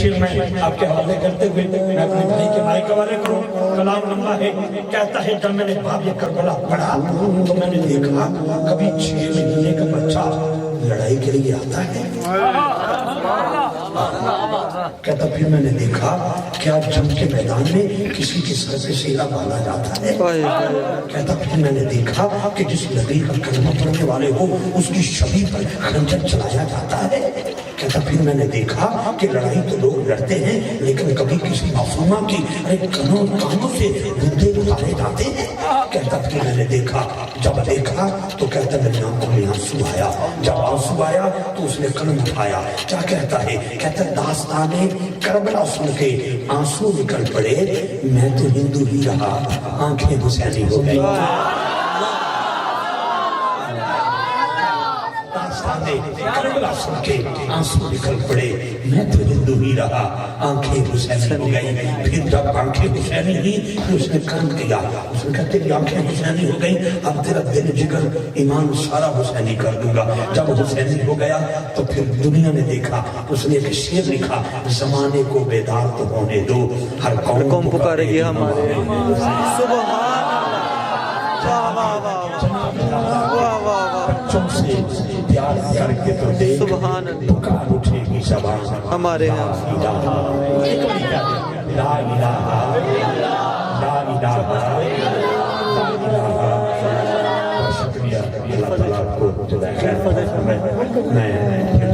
شعر میں آپ کے حوالے کرتے ہوئے میں اپنے بھائی کے مائک حوالے کروں. کلام لمبا ہے. کہتا ہے جب میں نے باب کربلا پڑھا تو میں نے دیکھا کبھی 6 مہینے کا بچہ لڑائی کے لیے آتا ہے. کہتا پھر میں نے دیکھا کیا جنگ کے میدان میں کسی کے سر سے سیرا بالا جاتا ہے. کہتا پھر میں نے دیکھا کہ جس نبی کا کلمہ پڑھنے والے ہو اس کی شبی پر خنجر چلایا جاتا ہے. کہتا پھر میں نے دیکھا کہ لڑائی تو لوگ لڑتے ہیں لیکن کبھی کسی معصومہ کی کانوں سے مردے اتارے جاتے ہیں. کہتا پھر میں نے دیکھا جب دیکھا تو کہتا میری آنکھوں میں آنسو آیا. جب آنسو آیا تو اس نے قلم اٹھایا. کیا کہتا ہے؟ کہتا داستان کربلا سن کے آنسو نکل پڑے میں تو ہندو ہی رہا آنکھیں حسینی ہو گئی. کربلا سن کے آنسو نکل پڑے میں تو ہندو ہی رہا آنکھیں حسینی ہو گئی. پھر جب آنکھیں حسینی ہوئی پھر اس نے کرم کیا. اس نے کہا تیری آنکھیں حسینی ہو گئی اب تیرا دل جگر ایمان سارا حسینی کر دوں گا. جب حسینی ہو گیا تو پھر دنیا نے دیکھا. اس نے ایک شعر لکھا زمانے کو بیدار تو ہونے دو ہر قوم پکارے گی ہمارے. سبحان بچوں سے پیار کر کے تو دیکھ پکار اٹھے گی زبان ہمارے لا الہ لا الہ لا الہ. شکریہ اللہ تعالیٰ کو جزائے خیر. میں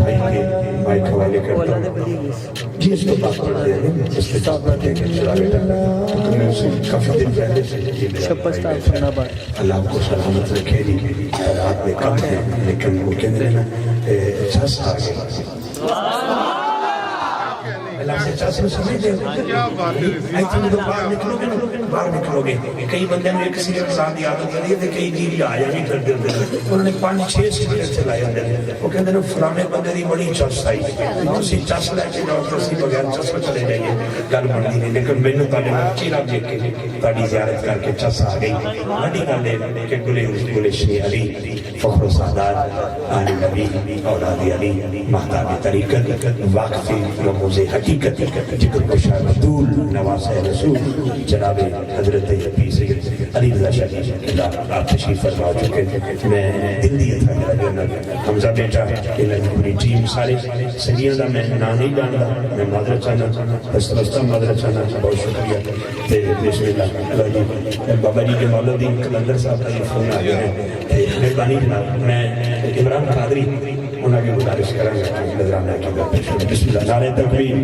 بھائی کے بھائی کے حوالے کرتا ہوں. جی اس کو بات کر دے رہے ہیں اس کے ساتھ بیٹھے کہ چلا بیٹا تو میں اسے کافی دن پہلے سے اللہ کو سلامت رکھے گی. رات میں کم ہے لیکن وہ کہنے نا چس آ گئے اللہ سے چس میں سمجھ دے ایتن تو باہر نکلو گے باہر نکلو گے. کئی بندے میں ایک سیگریٹ ساتھ یاد ہوتا ہے کہ کئی جیلی آیا نہیں کر دے انہوں نے 5-6 سیگریٹ چلائے اندر. وہ کہتے ہیں فلانے بندے دی بڑی چس آئی اسی چس لے کے جاؤ اسی بغیر چس میں چلے جائیے گل بنتی نہیں. لیکن میں نے تعلیم چیرا دیکھ کے تاری زیارت کر کے چس آ گئی. بڑی گل ہے کہ گلشن علی فخر و سعادت آل نبی اولاد علی مہتاب طریقت واقف رموز حقیقت جگر بشار مدول نواز رسول جناب حضرت حفیظ سید علی رضا شاہ اللہ آپ تشریف فرما چکے. میں دل دیا تھا میرا جنرل حمزہ بیٹا پوری ٹیم سارے سنگیاں دا میں نام نہیں جانتا میں معذرت چاہنا بستہ معذرت چاہنا. بہت شکریہ. بسم اللہ بابا جی کے مولودین کلندر صاحب کا یہ فون آ گیا ہے. مہربانی جناب میں عمران قادری انہوں نے گزارش کریں گے نظرانہ کی. بسم اللہ نعرہ تکبیر.